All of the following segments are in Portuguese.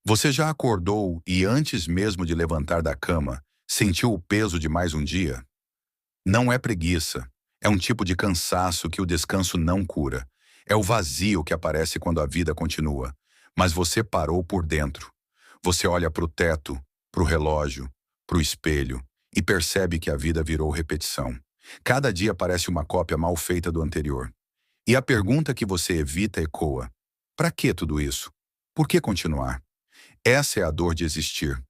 Você já acordou e, antes mesmo de levantar da cama, sentiu o peso de mais um dia? Não é preguiça. É um tipo de cansaço que o descanso não cura. É o vazio que aparece quando a vida continua. Mas você parou por dentro. Você olha para o teto, para o relógio, para o espelho e percebe que a vida virou repetição. Cada dia parece uma cópia mal feita do anterior. E a pergunta que você evita ecoa: para que tudo isso? Por que continuar? Essa é a dor de existir.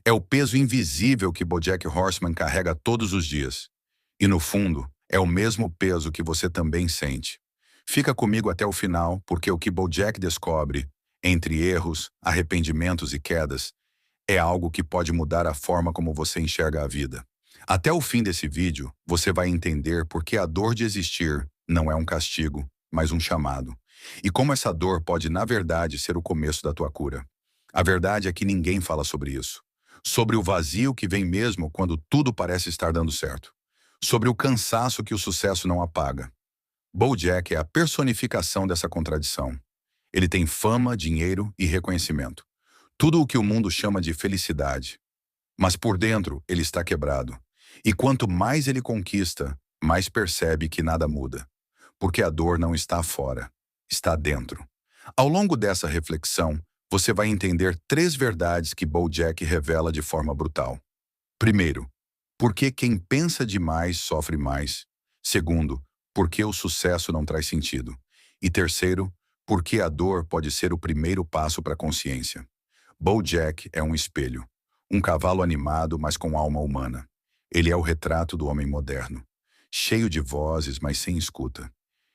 É o peso invisível que BoJack Horseman carrega todos os dias. E no fundo, é o mesmo peso que você também sente. Fica comigo até o final, porque o que BoJack descobre, entre erros, arrependimentos e quedas, é algo que pode mudar a forma como você enxerga a vida. Até o fim desse vídeo, você vai entender por que a dor de existir não é um castigo, mas um chamado. E como essa dor pode, na verdade, ser o começo da tua cura. A verdade é que ninguém fala sobre isso. Sobre o vazio que vem mesmo quando tudo parece estar dando certo. Sobre o cansaço que o sucesso não apaga. BoJack é a personificação dessa contradição. Ele tem fama, dinheiro e reconhecimento. Tudo o que o mundo chama de felicidade. Mas por dentro, ele está quebrado. E quanto mais ele conquista, mais percebe que nada muda. Porque a dor não está fora, está dentro. Ao longo dessa reflexão, você vai entender três verdades que BoJack revela de forma brutal. Primeiro, por que quem pensa demais sofre mais. Segundo, por que o sucesso não traz sentido. E terceiro, por que a dor pode ser o primeiro passo para a consciência. BoJack é um espelho. Um cavalo animado, mas com alma humana. Ele é o retrato do homem moderno. Cheio de vozes, mas sem escuta.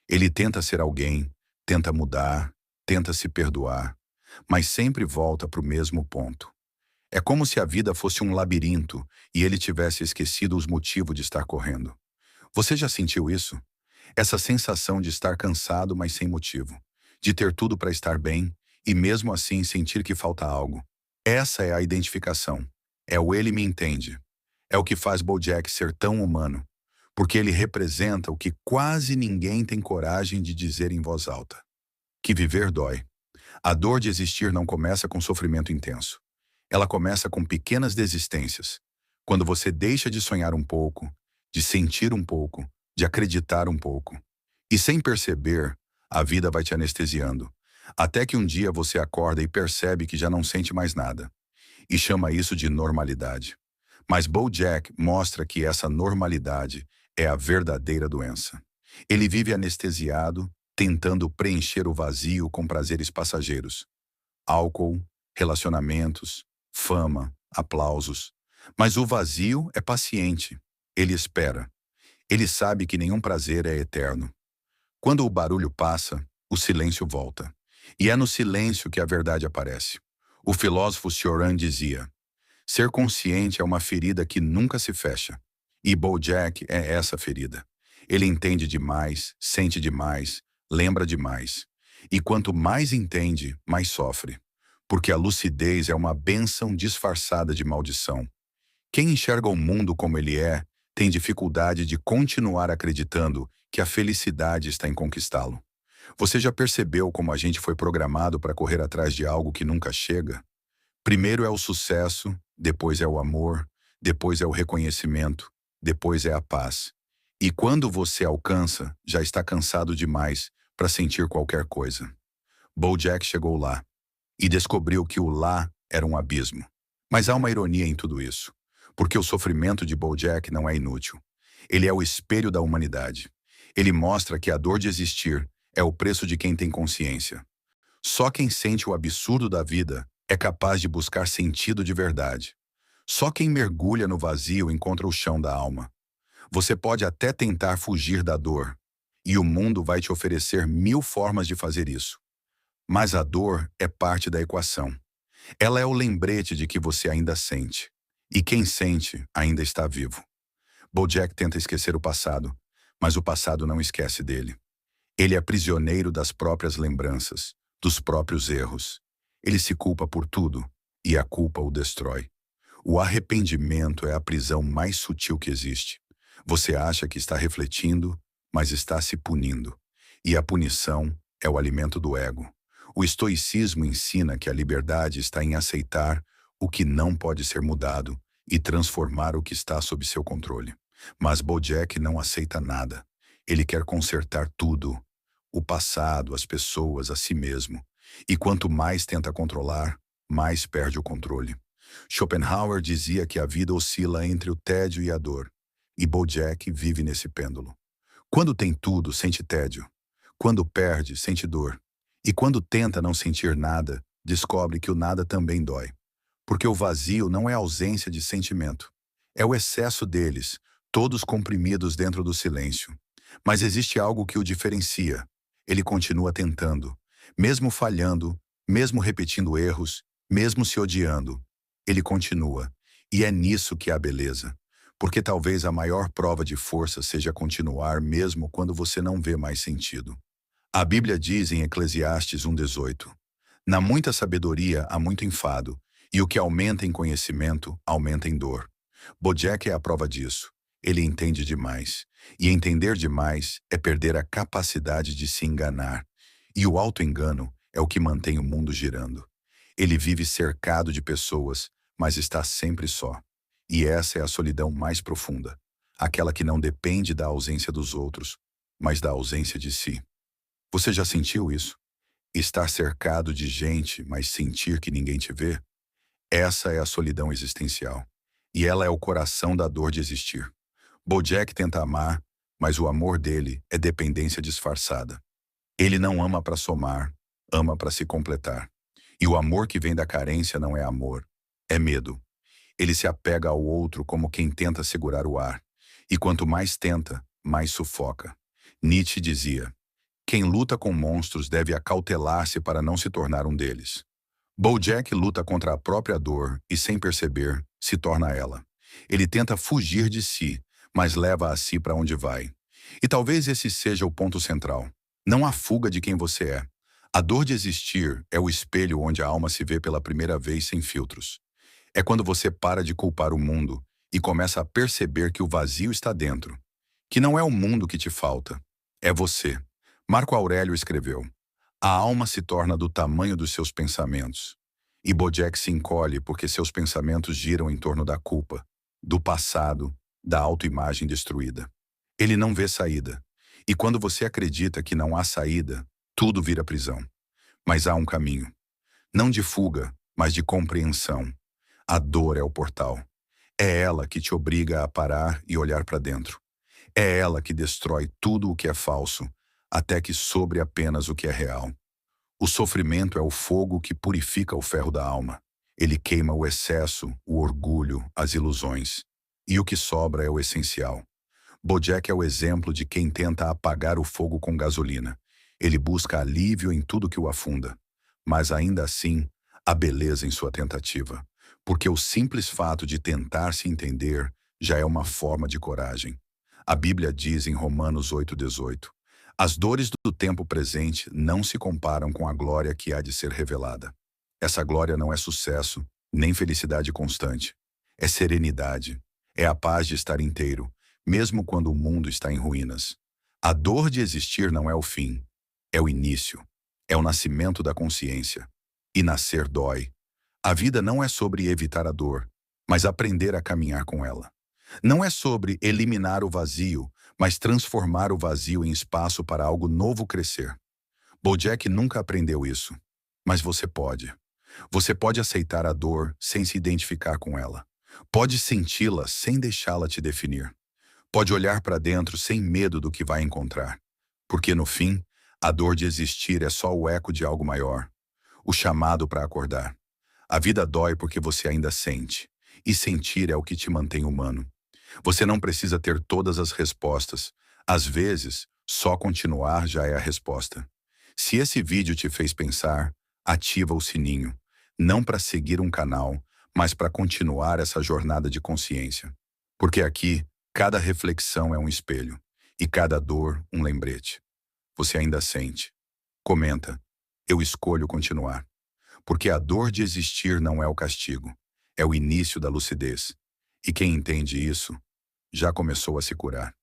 Ele tenta ser alguém, tenta mudar, tenta se perdoar, mas sempre volta para o mesmo ponto. É como se a vida fosse um labirinto e ele tivesse esquecido os motivos de estar correndo. Você já sentiu isso? Essa sensação de estar cansado, mas sem motivo. De ter tudo para estar bem e mesmo assim sentir que falta algo. Essa é a identificação. É o ele me entende. É o que faz BoJack ser tão humano. Porque ele representa o que quase ninguém tem coragem de dizer em voz alta. Que viver dói. A dor de existir não começa com sofrimento intenso. Ela começa com pequenas desistências. Quando você deixa de sonhar um pouco, de sentir um pouco, de acreditar um pouco. E sem perceber, a vida vai te anestesiando. Até que um dia você acorda e percebe que já não sente mais nada. E chama isso de normalidade. Mas BoJack mostra que essa normalidade é a verdadeira doença. Ele vive anestesiado, tentando preencher o vazio com prazeres passageiros. Álcool, relacionamentos, fama, aplausos. Mas o vazio é paciente. Ele espera. Ele sabe que nenhum prazer é eterno. Quando o barulho passa, o silêncio volta. E é no silêncio que a verdade aparece. O filósofo Cioran dizia: ser consciente é uma ferida que nunca se fecha. E BoJack é essa ferida. Ele entende demais, sente demais, lembra demais. E quanto mais entende, mais sofre. Porque a lucidez é uma bênção disfarçada de maldição. Quem enxerga o mundo como ele é, tem dificuldade de continuar acreditando que a felicidade está em conquistá-lo. Você já percebeu como a gente foi programado para correr atrás de algo que nunca chega? Primeiro é o sucesso, depois é o amor, depois é o reconhecimento, depois é a paz. E quando você alcança, já está cansado demais para sentir qualquer coisa. BoJack chegou lá e descobriu que o lá era um abismo. Mas há uma ironia em tudo isso, porque o sofrimento de BoJack não é inútil. Ele é o espelho da humanidade. Ele mostra que a dor de existir é o preço de quem tem consciência. Só quem sente o absurdo da vida é capaz de buscar sentido de verdade. Só quem mergulha no vazio encontra o chão da alma. Você pode até tentar fugir da dor, e o mundo vai te oferecer 1000 formas de fazer isso. Mas a dor é parte da equação. Ela é o lembrete de que você ainda sente. E quem sente ainda está vivo. BoJack tenta esquecer o passado, mas o passado não esquece dele. Ele é prisioneiro das próprias lembranças, dos próprios erros. Ele se culpa por tudo, e a culpa o destrói. O arrependimento é a prisão mais sutil que existe. Você acha que está refletindo, mas está se punindo. E a punição é o alimento do ego. O estoicismo ensina que a liberdade está em aceitar o que não pode ser mudado e transformar o que está sob seu controle. Mas Bojack não aceita nada. Ele quer consertar tudo: o passado, as pessoas, a si mesmo. E quanto mais tenta controlar, mais perde o controle. Schopenhauer dizia que a vida oscila entre o tédio e a dor, e Bojack vive nesse pêndulo. Quando tem tudo, sente tédio. Quando perde, sente dor. E quando tenta não sentir nada, descobre que o nada também dói. Porque o vazio não é ausência de sentimento. É o excesso deles, todos comprimidos dentro do silêncio. Mas existe algo que o diferencia. Ele continua tentando, mesmo falhando, mesmo repetindo erros, mesmo se odiando. Ele continua. E é nisso que há beleza. Porque talvez a maior prova de força seja continuar mesmo quando você não vê mais sentido. A Bíblia diz em Eclesiastes 1:18: na muita sabedoria há muito enfado, e o que aumenta em conhecimento, aumenta em dor. Bojack é a prova disso. Ele entende demais. E entender demais é perder a capacidade de se enganar. E o auto-engano é o que mantém o mundo girando. Ele vive cercado de pessoas, mas está sempre só. E essa é a solidão mais profunda. Aquela que não depende da ausência dos outros, mas da ausência de si. Você já sentiu isso? Estar cercado de gente, mas sentir que ninguém te vê? Essa é a solidão existencial. E ela é o coração da dor de existir. Bojack tenta amar, mas o amor dele é dependência disfarçada. Ele não ama para somar, ama para se completar. E o amor que vem da carência não é amor, é medo. Ele se apega ao outro como quem tenta segurar o ar. E quanto mais tenta, mais sufoca. Nietzsche dizia: quem luta com monstros deve acautelar-se para não se tornar um deles. Bojack luta contra a própria dor e, sem perceber, se torna ela. Ele tenta fugir de si, mas leva a si para onde vai. E talvez esse seja o ponto central. Não a fuga de quem você é. A dor de existir é o espelho onde a alma se vê pela primeira vez sem filtros. É quando você para de culpar o mundo e começa a perceber que o vazio está dentro. Que não é o mundo que te falta, é você. Marco Aurélio escreveu: a alma se torna do tamanho dos seus pensamentos. E Bojack se encolhe porque seus pensamentos giram em torno da culpa, do passado, da autoimagem destruída. Ele não vê saída. E quando você acredita que não há saída, tudo vira prisão. Mas há um caminho. Não de fuga, mas de compreensão. A dor é o portal. É ela que te obriga a parar e olhar para dentro. É ela que destrói tudo o que é falso, até que sobre apenas o que é real. O sofrimento é o fogo que purifica o ferro da alma. Ele queima o excesso, o orgulho, as ilusões. E o que sobra é o essencial. Bojack é o exemplo de quem tenta apagar o fogo com gasolina. Ele busca alívio em tudo que o afunda. Mas ainda assim, há beleza em sua tentativa. Porque o simples fato de tentar se entender já é uma forma de coragem. A Bíblia diz em Romanos 8:18: as dores do tempo presente não se comparam com a glória que há de ser revelada. Essa glória não é sucesso, nem felicidade constante. É serenidade. É a paz de estar inteiro, mesmo quando o mundo está em ruínas. A dor de existir não é o fim, é o início. É o nascimento da consciência. E nascer dói. A vida não é sobre evitar a dor, mas aprender a caminhar com ela. Não é sobre eliminar o vazio, mas transformar o vazio em espaço para algo novo crescer. Bojack nunca aprendeu isso, mas você pode. Você pode aceitar a dor sem se identificar com ela. Pode senti-la sem deixá-la te definir. Pode olhar para dentro sem medo do que vai encontrar. Porque no fim, a dor de existir é só o eco de algo maior. O chamado para acordar. A vida dói porque você ainda sente. E sentir é o que te mantém humano. Você não precisa ter todas as respostas. Às vezes, só continuar já é a resposta. Se esse vídeo te fez pensar, ativa o sininho. Não para seguir um canal, mas para continuar essa jornada de consciência. Porque aqui, cada reflexão é um espelho. E cada dor, um lembrete. Você ainda sente. Comenta. Eu escolho continuar. Porque a dor de existir não é o castigo. É o início da lucidez. E quem entende isso, já começou a se curar.